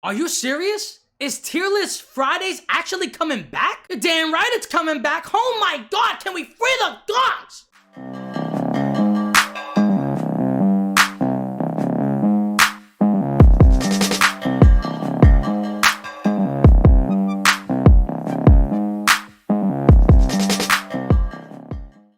Are you serious? Is Tierlist Fridays actually coming back? You're damn right it's coming back. Oh my god, can we free the dogs?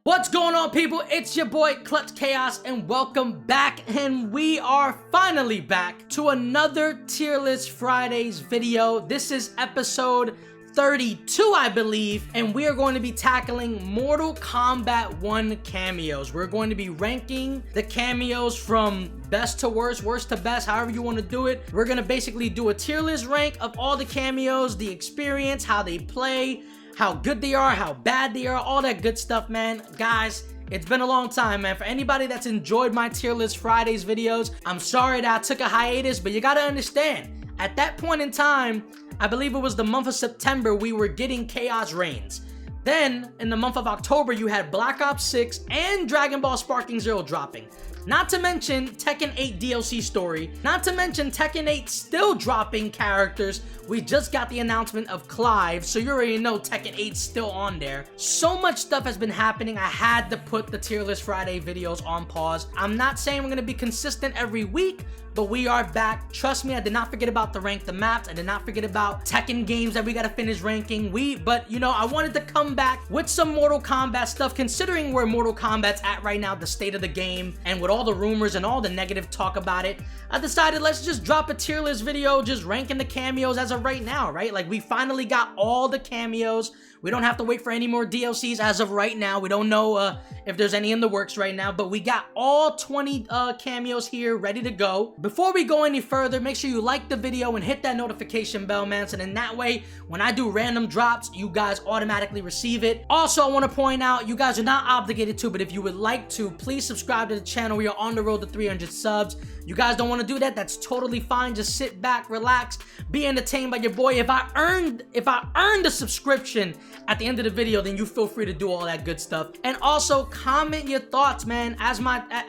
What's going on, people? It's your boy Clutch Chaos and welcome back, and we are finally back to another Tierlist Fridays video. This is episode 32, I believe, and we are going to be tackling Mortal Kombat 1 cameos. We're going to be ranking the cameos from best to worst, worst to best, however you want to do it. We're going to basically do a tier list rank of all the cameos, the experience, how they play, how good they are, how bad they are, all that good stuff, man. Guys, it's been a long time, man. For anybody that's enjoyed my Tier List Fridays videos, I'm sorry that I took a hiatus, but you gotta understand, at that point in time, I believe it was the month of September, we were getting Chaos Reigns. Then, in the month of October, you had Black Ops 6 and Dragon Ball Sparking Zero dropping. Not to mention Tekken 8 DLC story. Not to mention Tekken 8 still dropping characters. We just got the announcement of Clive, so you already know Tekken 8's still on there. So much stuff has been happening. I had to put the Tier List Friday videos on pause. I'm not saying we're going to be consistent every week, but we are back. Trust me, I did not forget about the rank the maps. I did not forget about Tekken games that we got to finish ranking. But you know, I wanted to come back with some Mortal Kombat stuff, considering where Mortal Kombat's at right now, the state of the game, and with all the rumors and all the negative talk about it, I decided let's just drop a tier list video just ranking the cameos as of right now, right? Like, we finally got all the cameos. We don't have to wait for any more DLCs as of right now. We don't know if there's any in the works right now, but we got all 20 cameos here ready to go. Before we go any further, make sure you like the video and hit that notification bell, man, so then that way, when I do random drops, you guys automatically receive it. Also, I want to point out, you guys are not obligated to, but if you would like to, please subscribe to the channel. We are on the road to 300 subs. You guys don't want to do that, that's totally fine. Just sit back, relax, be entertained by your boy. If I earned a subscription at the end of the video, then you feel free to do all that good stuff. And also comment your thoughts, man.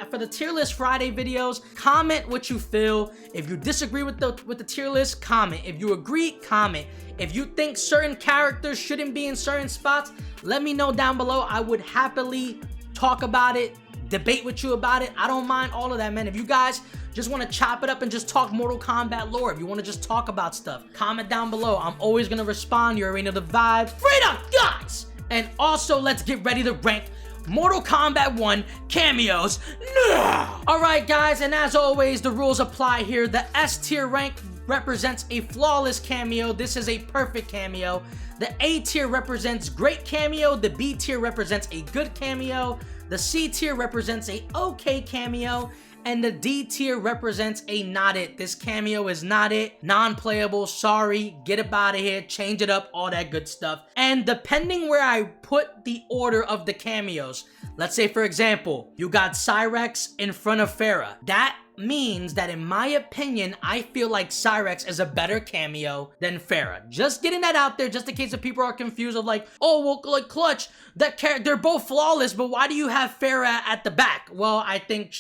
For the Tier List Friday videos, comment what you feel. If you disagree with the tier list, comment. If you agree, comment. If you think certain characters shouldn't be in certain spots, let me know down below. I would happily talk about it, debate with you about it. I don't mind all of that, man. If you guys just want to chop it up and just talk Mortal Kombat lore, if you want to just talk about stuff, comment down below. I'm always going to respond. You already know the vibes. Freedom, guys! And also, let's get ready to rank Mortal Kombat 1 cameos now! Alright, guys, and as always, the rules apply here. The S tier rank represents a flawless cameo. This is a perfect cameo. The A tier represents great cameo. The B tier represents a good cameo. The C tier represents a okay cameo. And the D tier represents a not it. This cameo is not it. Non-playable, sorry, get up out of here, change it up, all that good stuff. And depending where I put the order of the cameos, let's say for example, you got Cyrex in front of Farah. That means that in my opinion, I feel like Cyrex is a better cameo than Farah. Just getting that out there, just in case if people are confused of like, oh, well, like Clutch, they're both flawless, but why do you have Farah at the back? Well, I think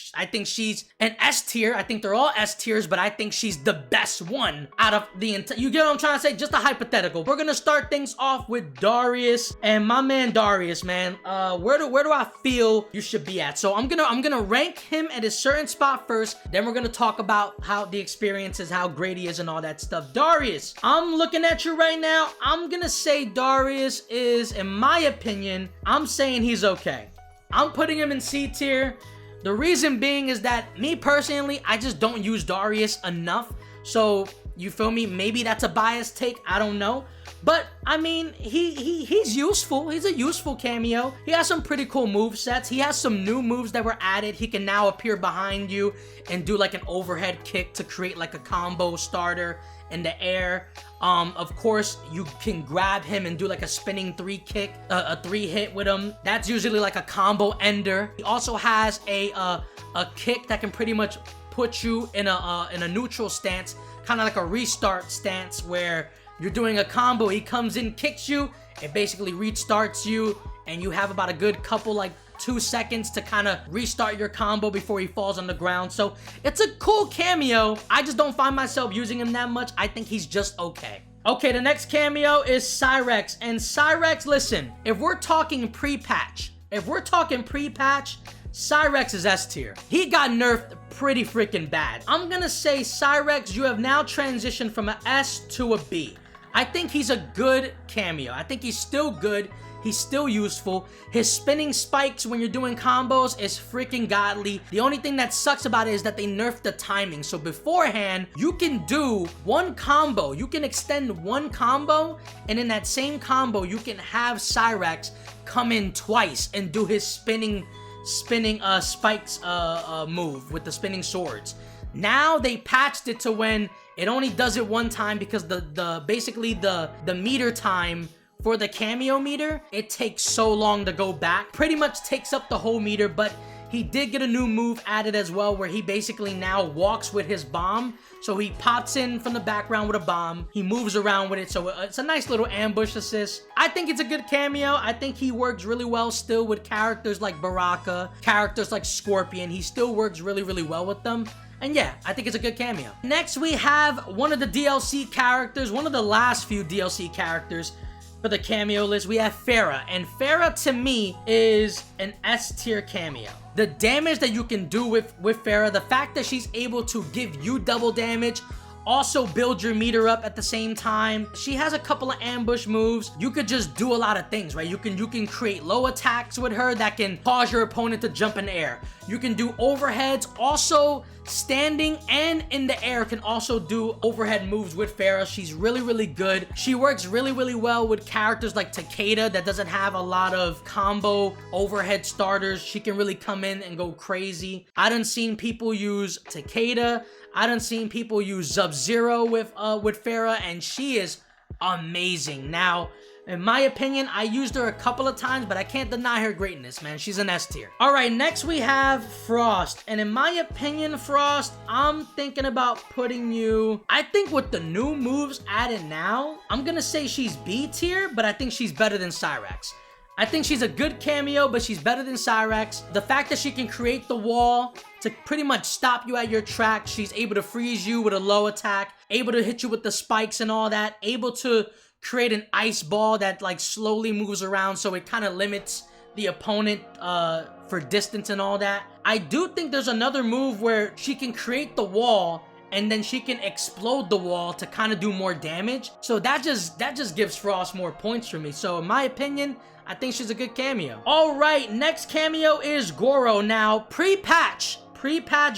she's an S tier. I think they're all S tiers, but I think she's the best one out of the entire. You get what I'm trying to say? Just a hypothetical. We're gonna start things off with Darius, and my man Darius, man. Where do I feel you should be at? So I'm gonna rank him at a certain spot first. Then we're gonna talk about how the experience is, how great he is, and all that stuff. Darius, I'm looking at you right now. I'm gonna say Darius is, in my opinion, I'm saying he's okay. I'm putting him in C tier. The reason being is that me personally, I just don't use Darius enough. So, you feel me? Maybe that's a biased take. I don't know. But, I mean, he's useful. He's a useful cameo. He has some pretty cool move sets. He has some new moves that were added. He can now appear behind you and do like an overhead kick to create like a combo starter in the air. Of course, you can grab him and do like a spinning three hit with him. That's usually like a combo ender. He also has a kick that can pretty much put you in a neutral stance, kind of like a restart stance where you're doing a combo, he comes in, kicks you, it basically restarts you, and you have about a good couple, like 2 seconds to kind of restart your combo before he falls on the ground. So it's a cool cameo. I just don't find myself using him that much. I think he's just okay. Okay, the next cameo is Cyrex. And Cyrex, listen, if we're talking pre-patch, Cyrex is S tier. He got nerfed pretty freaking bad. I'm gonna say, Cyrex, you have now transitioned from an S to a B. I think he's a good cameo. I think he's still good. He's still useful. His spinning spikes when you're doing combos is freaking godly. The only thing that sucks about it is that they nerfed the timing. So beforehand, you can do one combo. You can extend one combo, and in that same combo, you can have Cyrex come in twice and do his spinning spikes move with the spinning swords. Now they patched it to when it only does it one time, because basically the meter time for the cameo meter, it takes so long to go back. Pretty much takes up the whole meter, but he did get a new move added as well, where he basically now walks with his bomb. So he pops in from the background with a bomb. He moves around with it, so it's a nice little ambush assist. I think it's a good cameo. I think he works really well still with characters like Baraka, characters like Scorpion. He still works really, really well with them. And yeah, I think it's a good cameo. Next, we have one of the DLC characters, one of the last few DLC characters for the cameo list. We have Pharah, and Pharah to me is an S tier cameo. The damage that you can do with Pharah, the fact that she's able to give you double damage, also build your meter up at the same time. She has a couple of ambush moves. You could just do a lot of things, right? You can create low attacks with her that can cause your opponent to jump in the air. You can do overheads. Also, standing and in the air can also do overhead moves with Pharah. She's really, really good. She works really, really well with characters like Takeda that doesn't have a lot of combo overhead starters. She can really come in and go crazy. I done seen people use Takeda. I done seen people use Sub-Zero with Pharah, and she is amazing. Now, in my opinion, I used her a couple of times, but I can't deny her greatness, man. She's an S tier. All right, next we have Frost. And in my opinion, Frost, I'm thinking about putting you... I think with the new moves added now, I'm gonna say she's B tier, but I think she's better than Cyrex. I think she's a good cameo, but she's better than Cyrex. The fact that she can create the wall to pretty much stop you at your tracks. She's able to freeze you with a low attack, able to hit you with the spikes and all that, able to create an ice ball that like slowly moves around, so it kind of limits the opponent for distance and all that. I do think there's another move where she can create the wall and then she can explode the wall to kind of do more damage. So that just gives Frost more points for me. So in my opinion, I think she's a good cameo. All right, next cameo is Goro. Now, pre-patch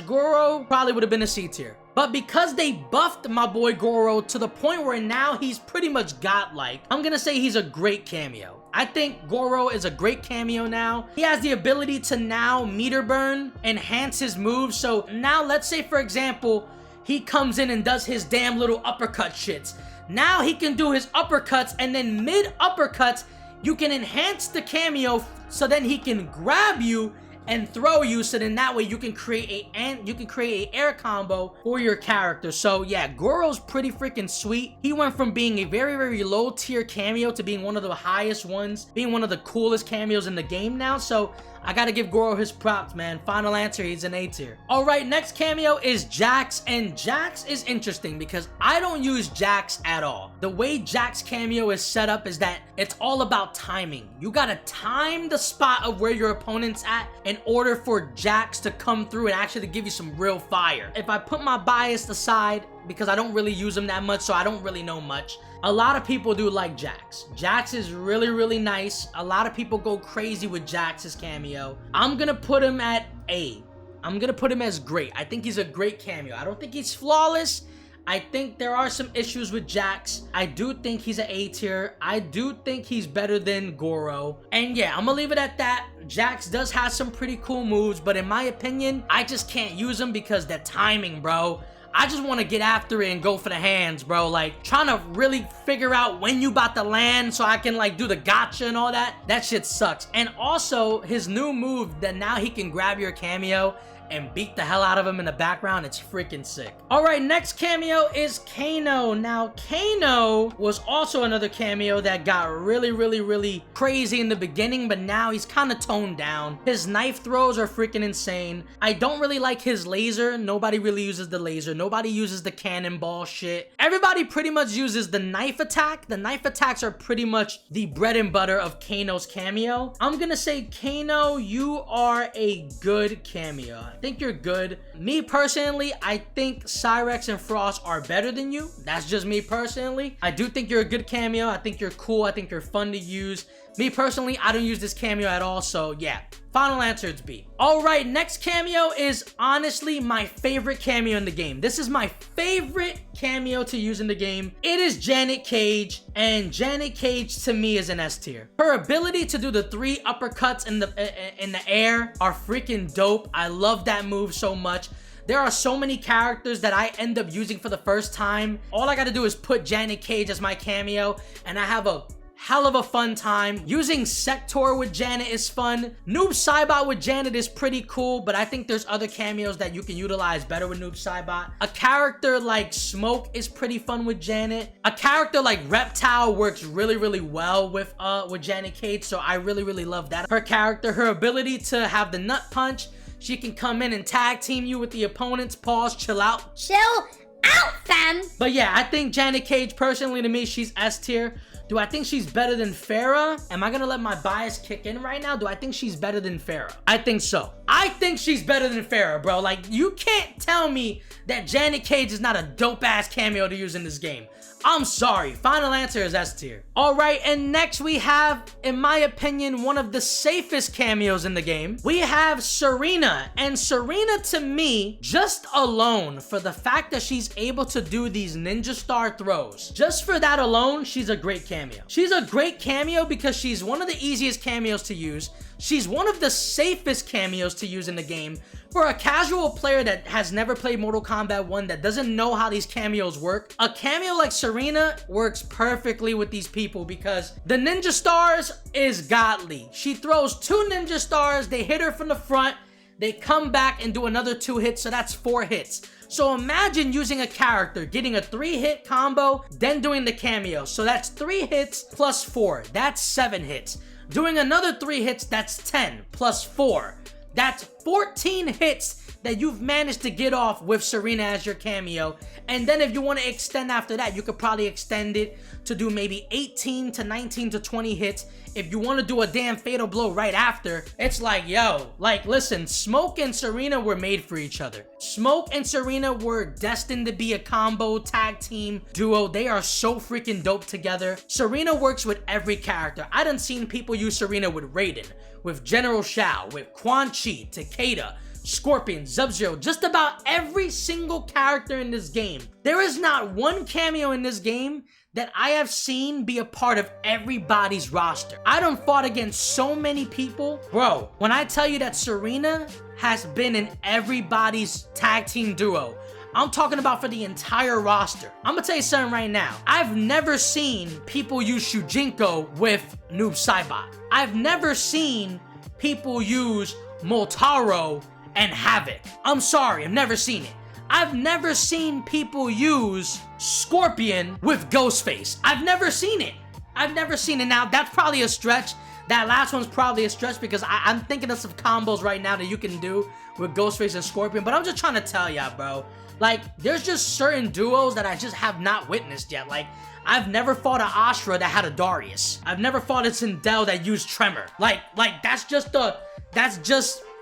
Goro probably would have been a C tier. But because they buffed my boy Goro to the point where now he's pretty much godlike, I'm gonna say he's a great cameo. I think Goro is a great cameo now. He has the ability to now meter burn, enhance his moves. So now let's say, for example, he comes in and does his damn little uppercut shits. Now he can do his uppercuts, and then mid-uppercuts, you can enhance the cameo so then he can grab you and throw you, so then that way you can create a air combo for your character. So yeah, Goro's pretty freaking sweet. He went from being a very, very low tier cameo to being one of the highest ones, being one of the coolest cameos in the game now. So I gotta give Goro his props, man. Final answer, he's an A tier. All right, next cameo is Jax, and Jax is interesting because I don't use Jax at all. The way Jax cameo is set up is that it's all about timing. You gotta time the spot of where your opponent's at in order for Jax to come through and actually give you some real fire. If I put my bias aside, because I don't really use him that much, so I don't really know much, a lot of people do like Jax. Jax is really, really nice. A lot of people go crazy with Jax's cameo. I'm gonna put him at A. I'm gonna put him as great. I think he's a great cameo. I don't think he's flawless. I think there are some issues with Jax. I do think he's an A tier. I do think he's better than Goro. And yeah, I'm gonna leave it at that. Jax does have some pretty cool moves, but in my opinion, I just can't use him because the timing, bro. I just want to get after it and go for the hands, bro. Like, trying to really figure out when you about to land so I can, like, do the gotcha and all that. That shit sucks. And also, his new move that now he can grab your cameo and beat the hell out of him in the background. It's freaking sick. All right, next cameo is Kano. Now, Kano was also another cameo that got really crazy in the beginning, but now he's kind of toned down. His knife throws are freaking insane. I don't really like his laser. Nobody really uses the laser. Nobody uses the cannonball shit. Everybody pretty much uses the knife attack. The knife attacks are pretty much the bread and butter of Kano's cameo. I'm gonna say, Kano, you are a good cameo. I think you're good. Me personally, I think Cyrex and Frost are better than you. That's just me personally. I do think you're a good cameo. I think you're cool. I think you're fun to use. Me personally, I don't use this cameo at all, so yeah. Final answer, it's B. All right, next cameo is honestly my favorite cameo in the game. This is my favorite cameo to use in the game. It is Janet Cage, and Janet Cage to me is an S tier. Her ability to do the 3 uppercuts in the air are freaking dope. I love that move so much. There are so many characters that I end up using for the first time. All I gotta do is put Janet Cage as my cameo, and I have a hell of a fun time. Using Sector with Janet is fun. Noob Saibot with Janet is pretty cool, but I think there's other cameos that you can utilize better with Noob Saibot. A character like Smoke is pretty fun with Janet. A character like Reptile works really well with Janet Cage, so I really love that. Her character, her ability to have the nut punch, she can come in and tag team you with the opponents. Pause, chill out. Chill out, fam. But yeah, I think Janet Cage, personally to me, she's S tier. Do I think she's better than Farah? Am I gonna let my bias kick in right now? Do I think she's better than Farah? I think so. I think she's better than Farah, bro. Like, you can't tell me that Janet Cage is not a dope-ass cameo to use in this game. I'm sorry. Final answer is S tier. All right, and next we have, in my opinion, one of the safest cameos in the game. We have Serena, and Serena to me, just alone for the fact that she's able to do these ninja star throws, just for that alone, she's a great cameo. She's a great cameo because she's one of the easiest cameos to use. She's one of the safest cameos to use in the game. For a casual player that has never played Mortal Kombat 1, that doesn't know how these cameos work, a cameo like Serena works perfectly with these people because the ninja stars is godly. She throws 2 ninja stars, they hit her from the front, they come back and do another 2 hits, so that's 4 hits. So imagine using a character, getting a 3-hit combo, then doing the cameo. So that's 3 hits plus 4, that's 7 hits. Doing another 3 hits, that's 10 plus 4. That's 14 hits that you've managed to get off with Serena as your cameo. And then if you want to extend after that, you could probably extend it to do maybe 18 to 19 to 20 hits. If you want to do a damn fatal blow right after, it's like, yo, like, listen, Smoke and Serena were made for each other. Smoke and Serena were destined to be a combo tag team duo. They are so freaking dope together. Serena works with every character. I done seen people use Serena with Raiden, with General Shao, with Quan Chi, Takeda, Scorpion, Sub-Zero, just about every single character in this game. There is not one cameo in this game that I have seen be a part of everybody's roster. I done fought against so many people. Bro, when I tell you that Serena has been in everybody's tag team duo, I'm talking about for the entire roster. I'm gonna tell you something right now. I've never seen people use Shujinko with Noob Saibot. I've never seen people use Moltaro and Havoc. I'm sorry, I've never seen it. I've never seen people use Scorpion with Ghostface. I've never seen it. I've never seen it. Now, that's probably a stretch. That last one's probably a stretch because I'm thinking of some combos right now that you can do with Ghostface and Scorpion. But I'm just trying to tell y'all, bro. Like, there's just certain duos that I just have not witnessed yet. Like, I've never fought an Astra that had a Darius. I've never fought a Sindel that used Tremor. Like,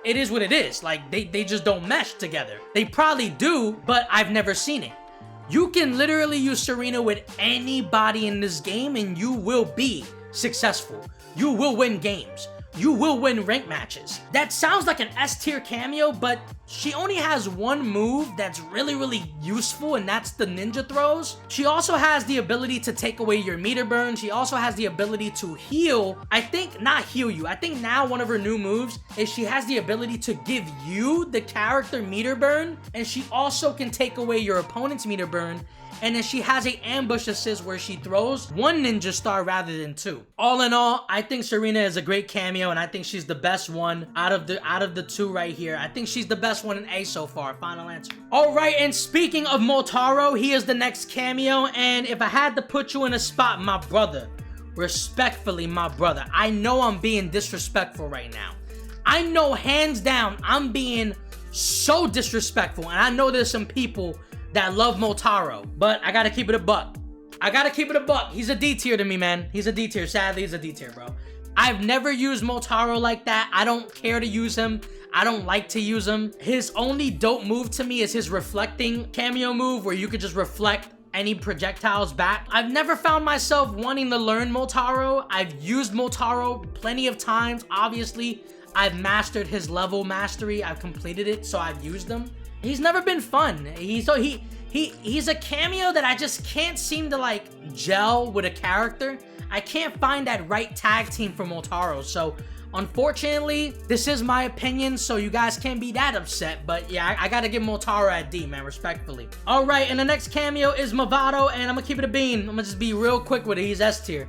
it is what it is. Like, they just don't mesh together. They probably do, but I've never seen it. You can literally use Serena with anybody in this game and you will be successful. You will win games. You will win rank matches. That sounds like an S tier cameo, but she only has one move that's really useful, and that's the ninja throws. She also has the ability to take away your meter burn. She also has the ability to heal. I think, not heal you. I think now one of her new moves is she has the ability to give you, the character, meter burn, and she also can take away your opponent's meter burn and then she has a ambush assist where she throws 1 ninja star rather than 2. All in all, I think Serena is a great cameo, and I think she's the best one out of the 2 right here. I think she's the best one in A so far. Final answer. All right, and speaking of Motaro, he is the next cameo, and if I had to put you in a spot, my brother, respectfully, my brother, I know I'm being disrespectful right now. I know hands down I'm being so disrespectful, and I know there's some people that love Motaro, but I gotta keep it a buck. I gotta keep it a buck. He's a D tier to me, man. He's a D tier. Sadly, he's a D tier, bro. I've never used Motaro like that. I don't care to use him. I don't like to use him. His only dope move to me is his reflecting cameo move, where you could just reflect any projectiles back. I've never found myself wanting to learn Motaro. I've used Motaro plenty of times. Obviously, I've mastered his level mastery. I've completed it, so I've used him. He's never been fun. He's a cameo that I just can't seem to like gel with a character. I can't find that right tag team for Motaro. So unfortunately, this is my opinion, so you guys can't be that upset. But yeah, I gotta give Motaro at D, man, respectfully. All right, and the next cameo is Movado, and I'm gonna keep it a bean. I'm gonna just be real quick with it. He's S tier.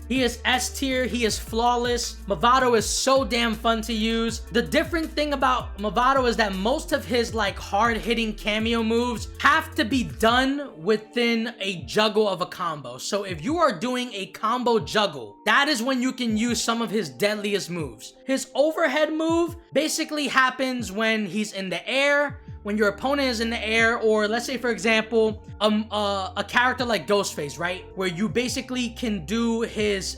He is S tier, he is flawless. Movado is so damn fun to use. The different thing about Movado is that most of his like hard-hitting cameo moves have to be done within a juggle of a combo. So if you are doing a combo juggle, that is when you can use some of his deadliest moves. His overhead move basically happens when he's in the air, when your opponent is in the air, or let's say, for example, a character like Ghostface, right? Where you basically can do his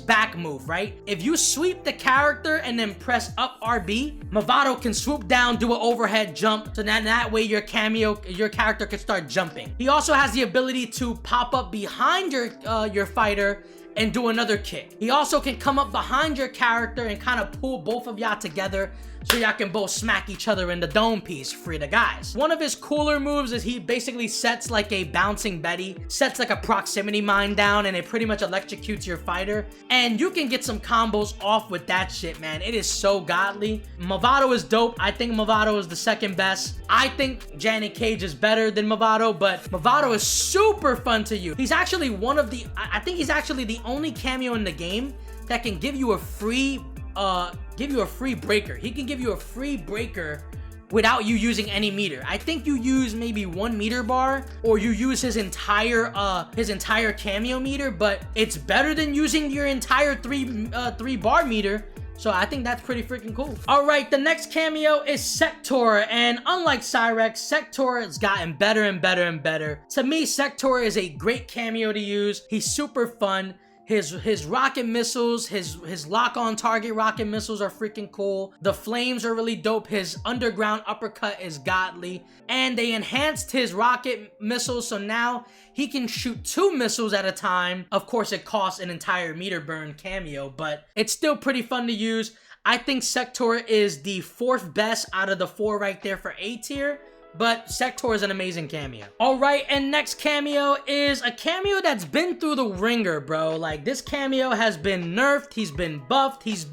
back move, right? If you sweep the character and then press up RB, Movado can swoop down, do an overhead jump, so that way your character can start jumping. He also has the ability to pop up behind your fighter and do another kick. He also can come up behind your character and kind of pull both of y'all together so y'all can both smack each other in the dome piece. Free the guys. One of his cooler moves is he basically sets like a bouncing Betty, sets like a proximity mine down, and it pretty much electrocutes your fighter. And you can get some combos off with that shit, man. It is so godly. Movado is dope. I think Movado is the second best. I think Janet Cage is better than Movado, but Movado is super fun to use. He's actually I think he's actually the only cameo in the game that can give you a free breaker. He can give you a free breaker without you using any meter. I think you use maybe 1 meter bar, or you use his entire cameo meter, but it's better than using your entire 3 bar meter. So I think that's pretty freaking cool. All right, the next cameo is Sector, and unlike Cyrex, Sector has gotten better and better and better. To me, Sector is a great cameo to use. He's super fun. His rocket missiles, his lock-on target rocket missiles are freaking cool. The flames are really dope. His underground uppercut is godly. And they enhanced his rocket missiles, so now he can shoot 2 missiles at a time. Of course, it costs an entire meter burn cameo, but it's still pretty fun to use. I think Sector is the 4th best out of the 4 right there for A tier. But Sector is an amazing cameo. All right, and next cameo is a cameo that's been through the ringer, bro. Like, this cameo has been nerfed, he's been buffed, he's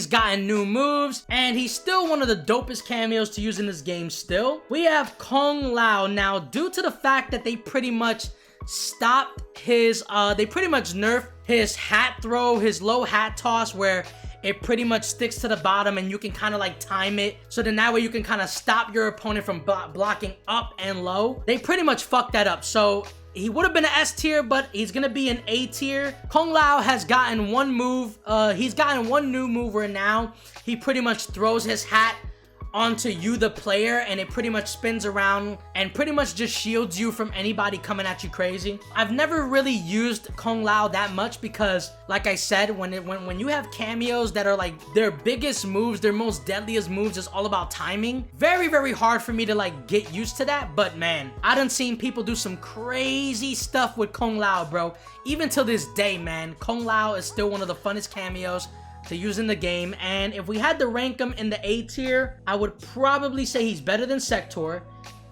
gotten new moves, and he's still one of the dopest cameos to use in this game still. We have Kung Lao. Now, due to the fact that they pretty much stopped they pretty much nerfed his hat throw, his low hat toss, where it pretty much sticks to the bottom and you can kind of like time it. So then that way you can kind of stop your opponent from blocking up and low. They pretty much fucked that up. So he would have been an S tier, but he's going to be an A tier. Kung Lao has gotten one move. He's gotten one new move where now he pretty much throws his hat onto you, the player, and it pretty much spins around and pretty much just shields you from anybody coming at you crazy. I've never really used Kung Lao that much because, like I said, when you have cameos that are like their biggest moves, their most deadliest moves is all about timing, very, very hard for me to like get used to that. But man, I done seen people do some crazy stuff with Kung Lao, bro. Even till this day, man, Kung Lao is still one of the funnest cameos to use in the game. And if we had to rank him in the A tier, I would probably say he's better than Sector,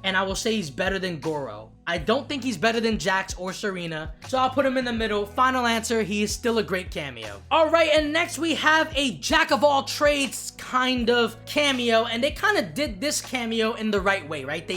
and I will say he's better than Goro. I don't think he's better than Jax or Serena, so I'll put him in the middle. Final answer, he is still a great cameo. All right, and next we have a jack of all trades kind of cameo, and they kind of did this cameo in the right way, right?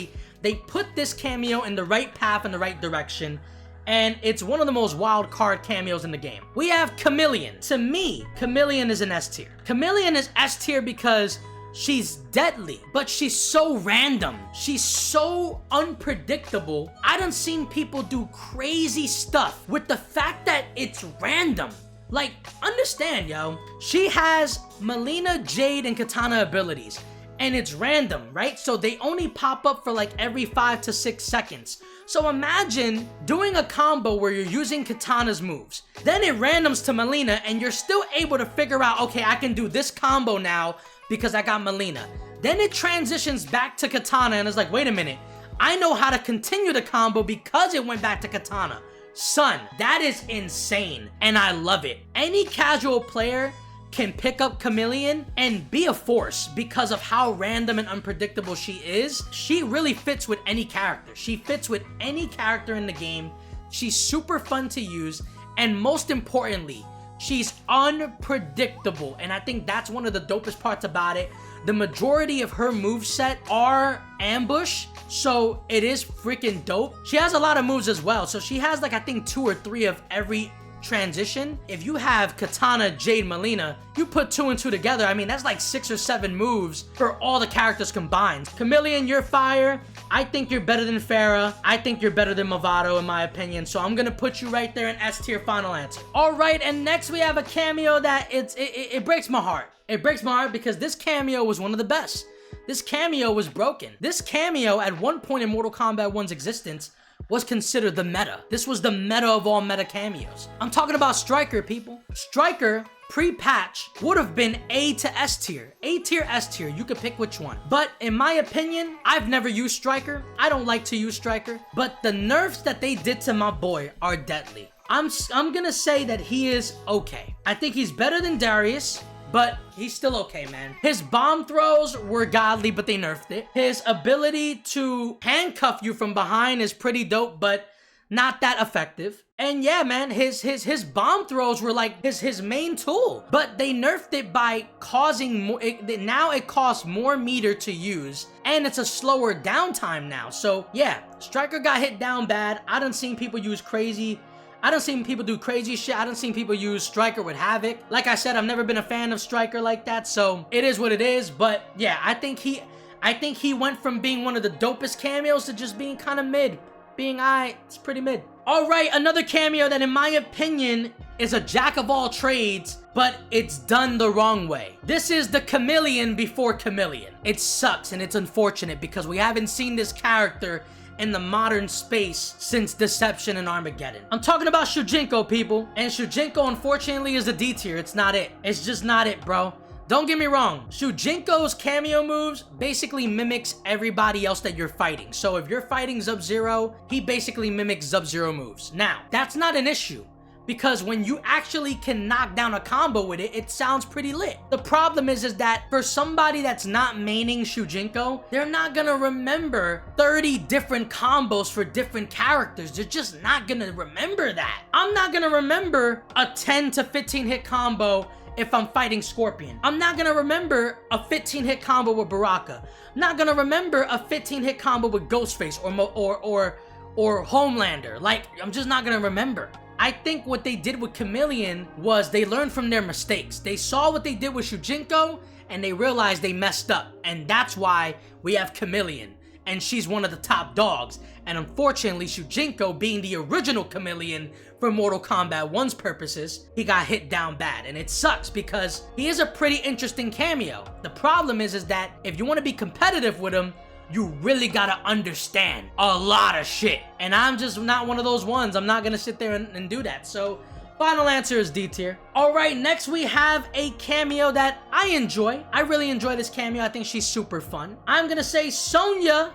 They put this cameo in the right path, in the right direction, and it's one of the most wild card cameos in the game. We have Chameleon. To me, Chameleon is an S tier. Chameleon is S tier because she's deadly, but she's so random. She's so unpredictable. I done seen people do crazy stuff with the fact that it's random. Like, understand, yo. She has Melina, Jade, and Katana abilities, and it's random, right? So they only pop up for like every 5 to 6 seconds. So imagine doing a combo where you're using Katana's moves. Then it randoms to Melina, and you're still able to figure out, okay, I can do this combo now because I got Melina. Then it transitions back to Katana, and it's like, wait a minute. I know how to continue the combo because it went back to Katana. Son, that is insane, and I love it. Any casual player can pick up Chameleon and be a force because of how random and unpredictable she is. She really fits with any character. She fits with any character in the game. She's super fun to use, and most importantly, she's unpredictable, and I think that's one of the dopest parts about it. The majority of her moveset are ambush, so it is freaking dope. She has a lot of moves as well, so she has like I think 2 or 3 of every transition. If you have Katana, Jade, Melina, you put 2 and 2 together, I mean that's like 6 or 7 moves for all the characters combined. Chameleon, you're fire. I think you're better than Farah. I think you're better than Movado in my opinion, so I'm gonna put you right there in S tier. Final answer. Alright, and next we have a cameo that it breaks my heart. It breaks my heart because this cameo was one of the best. This cameo was broken. This cameo at one point in Mortal Kombat 1's existence was considered the meta. This was the meta of all meta cameos. I'm talking about Striker, people. Striker, pre-patch, would have been A to S tier. A tier, S tier, you could pick which one. But in my opinion, I've never used Striker. I don't like to use Striker. But the nerfs that they did to my boy are deadly. I'm gonna say that he is okay. I think he's better than Darius, but he's still okay, man. His bomb throws were godly, but they nerfed it. His ability to handcuff you from behind is pretty dope, but not that effective. And yeah, man, his bomb throws were like his main tool, but they nerfed it by causing more. Now it costs more meter to use, and it's a slower downtime now. So yeah, Striker got hit down bad. I done seen people use crazy. I done seen people do crazy shit. I done seen people use Striker with Havoc. Like I said, I've never been a fan of Striker like that, so it is what it is. But yeah, I think he went from being one of the dopest cameos to just being kind of mid. Being it's pretty mid. Alright, another cameo that in my opinion is a jack of all trades, but it's done the wrong way. This is the Chameleon before Chameleon. It sucks and it's unfortunate because we haven't seen this character in the modern space since Deception and Armageddon. I'm talking about Shujinko, people. And Shujinko, unfortunately, is a D tier. It's not it. It's just not it, bro. Don't get me wrong. Shujinko's cameo moves basically mimics everybody else that you're fighting. So if you're fighting Sub-Zero, he basically mimics Sub-Zero moves. Now, that's not an issue, because when you actually can knock down a combo with it, it sounds pretty lit. The problem is that for somebody that's not maining Shujinko, they're not gonna remember 30 different combos for different characters. They're just not gonna remember that. I'm not gonna remember a 10 to 15 hit combo if I'm fighting Scorpion. I'm not gonna remember a 15 hit combo with Baraka. I'm not gonna remember a 15 hit combo with Ghostface or Homelander. Like, I'm just not gonna remember. I think what they did with Chameleon was they learned from their mistakes. They saw what they did with Shujinko and they realized they messed up. And that's why we have Chameleon. And she's one of the top dogs. And unfortunately, Shujinko, being the original Chameleon for Mortal Kombat 1's purposes, he got hit down bad. And it sucks because he is a pretty interesting cameo. The problem is that if you want to be competitive with him, you really gotta understand a lot of shit. And I'm just not one of those ones. I'm not gonna sit there and do that. So, final answer is D tier. Alright, next we have a cameo that I enjoy. I really enjoy this cameo. I think she's super fun. I'm gonna say Sonya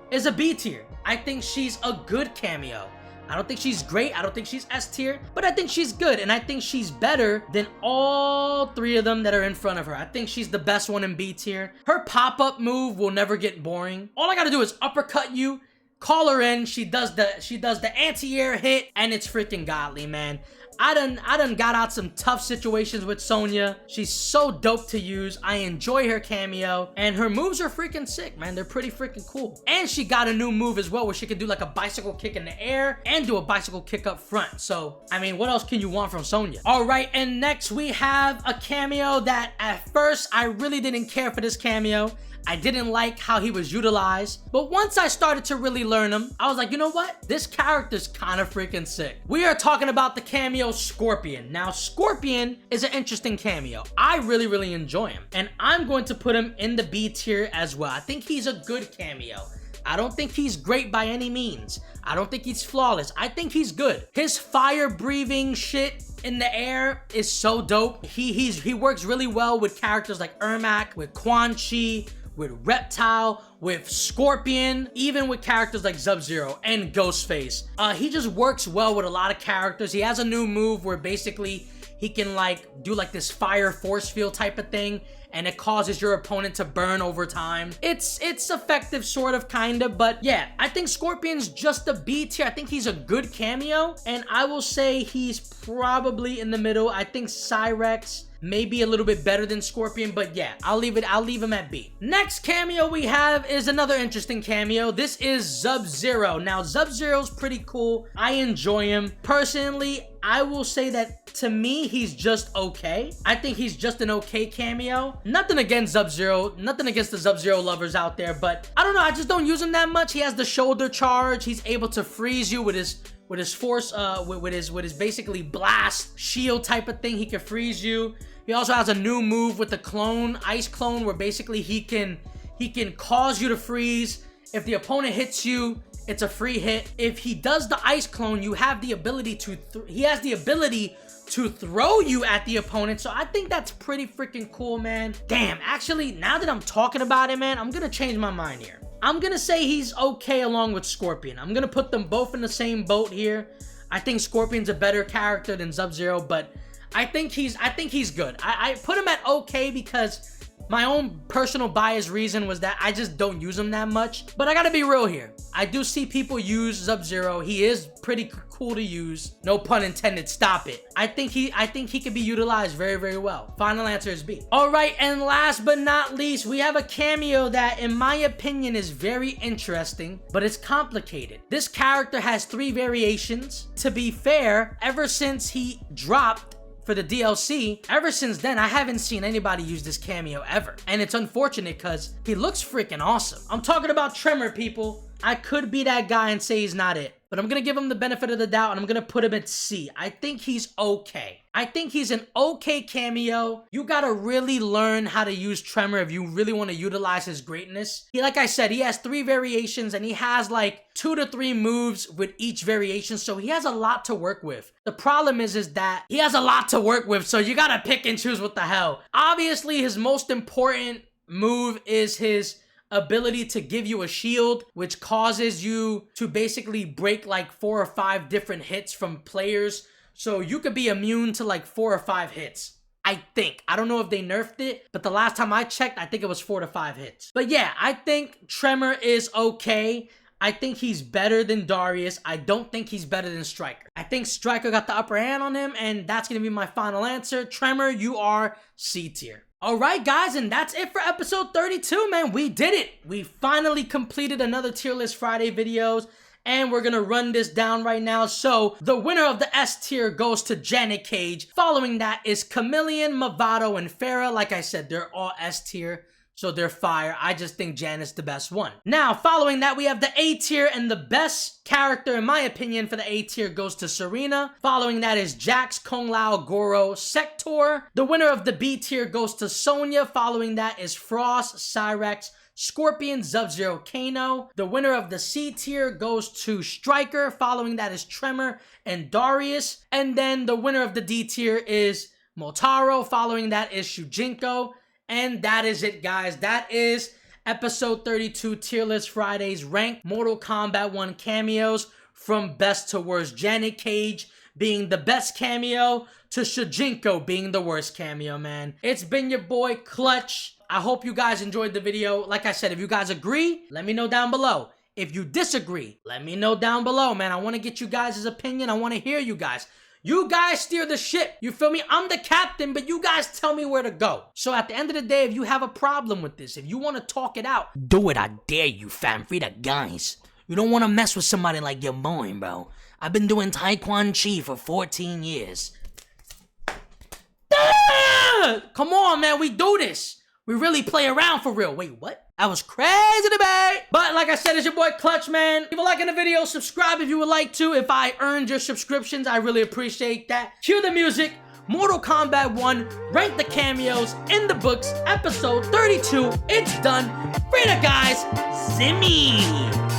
is a B tier. I think she's a good cameo. I don't think she's great. I don't think she's S tier, but I think she's good, and I think she's better than all 3 of them that are in front of her. I think she's the best one in B tier. Her pop-up move will never get boring. All I gotta do is uppercut you, call her in, she does the anti-air hit, and it's freaking godly, man. I done got out some tough situations with Sonya. She's so dope to use. I enjoy her cameo, and her moves are freaking sick, man. They're pretty freaking cool. And she got a new move as well where she can do like a bicycle kick in the air and do a bicycle kick up front. So, I mean, what else can you want from Sonya? All right, and next we have a cameo that at first I really didn't care for this cameo. I didn't like how he was utilized, but once I started to really learn him, I was like, you know what? This character's kind of freaking sick. We are talking about the cameo Scorpion. Now, Scorpion is an interesting cameo. I really enjoy him, and I'm going to put him in the B tier as well. I think he's a good cameo. I don't think he's great by any means. I don't think he's flawless. I think he's good. His fire breathing shit in the air is so dope. He works really well with characters like Ermac, with Quan Chi, with Reptile, with Scorpion, even with characters like Sub-Zero and Ghostface. He just works well with a lot of characters. He has a new move where basically he can like do like this fire force field type of thing, and it causes your opponent to burn over time. It's effective, sort of, kind of, but yeah, I think Scorpion's just a B tier. I think he's a good cameo, and I will say he's probably in the middle. I think Cyrex maybe a little bit better than Scorpion, but yeah, I'll leave him at B. Next cameo we have is another interesting cameo. This is Sub-Zero. Now, Sub-Zero's pretty cool. I enjoy him. Personally, I will say that to me, he's just okay. I think he's just an okay cameo. Nothing against Sub-Zero, nothing against the Sub-Zero lovers out there, but I don't know, I just don't use him that much. He has the shoulder charge. He's able to freeze you with his force, with his basically blast shield type of thing. He can freeze you. He also has a new move with the clone, ice clone, where basically he can cause you to freeze. If the opponent hits you, it's a free hit. If he does the ice clone, you have the ability to he has the ability to throw you at the opponent. So I think that's pretty freaking cool, man. Damn, actually, now that I'm talking about it, man, I'm gonna change my mind here. I'm gonna say he's okay along with Scorpion. I'm gonna put them both in the same boat here. I think Scorpion's a better character than Sub-Zero, but I think he's good. I put him at okay because my own personal bias reason was that I just don't use him that much. But I gotta be real here. I do see people use Sub-Zero. He is pretty cool to use. No pun intended. Stop it. I think he can be utilized very well. Final answer is B. All right, and last but not least, we have a cameo that, in my opinion, is very interesting, but it's complicated. This character has 3 variations. To be fair, ever since he dropped for the DLC, ever since then, I haven't seen anybody use this cameo ever. And it's unfortunate because he looks freaking awesome. I'm talking about Tremor, people. I could be that guy and say he's not it, but I'm gonna give him the benefit of the doubt and I'm gonna put him at C. I think he's okay. I think he's an okay cameo. You gotta really learn how to use Tremor if you really want to utilize his greatness. Like I said, he has 3 variations and he has like 2 to 3 moves with each variation, so he has a lot to work with. The problem is that he has a lot to work with, so you gotta pick and choose what the hell. Obviously, his most important move is his ability to give you a shield, which causes you to basically break like 4 or 5 different hits from players. So you could be immune to like 4 or 5 hits. I think. I don't know if they nerfed it, but the last time I checked, I think it was 4 to 5 hits. But yeah, I think Tremor is okay. I think he's better than Darius. I don't think he's better than Striker. I think Striker got the upper hand on him, and that's going to be my final answer. Tremor, you are C tier. All right, guys, and that's it for episode 32, man. We did it. We finally completed another Tier List Friday videos, and we're gonna run this down right now. So the winner of the S tier goes to Janet Cage. Following that is Chameleon, Movado, and Farah. Like I said, they're all S tier, so they're fire. I just think Janet's the best one. Now, following that, we have the A tier, and the best character, in my opinion, for the A tier goes to Serena. Following that is Jax, Kung Lao, Goro, Sector. The winner of the B tier goes to Sonya. Following that is Frost, Cyrex, Scorpion, Sub-Zero, Kano. The winner of the C tier goes to Striker. Following that is Tremor and Darius. And then the winner of the D tier is Motaro. Following that is Shujinko. And that is it, guys. That is episode 32 Tier List Fridays ranked Mortal Kombat 1 cameos from best to worst. Janet Cage being the best cameo to Shujinko being the worst cameo, man. It's been your boy Clutch. I hope you guys enjoyed the video. Like I said, if you guys agree, let me know down below. If you disagree, let me know down below, man. I want to get you guys' opinion. I want to hear you guys. You guys steer the ship. You feel me? I'm the captain, but you guys tell me where to go. So at the end of the day, if you have a problem with this, if you want to talk it out, do it. I dare you, fam. Free the guys. You don't want to mess with somebody like your boy, bro. I've been doing Taekwondo for 14 years. Come on, man. We do this. We really play around for real. Wait, what? That was crazy to me. But like I said, it's your boy Clutch, man. Leave a like in the video. Subscribe if you would like to. If I earned your subscriptions, I really appreciate that. Cue the music. Mortal Kombat 1. Rank the cameos in the books. Episode 32. It's done. Freedom, guys. Zimmy.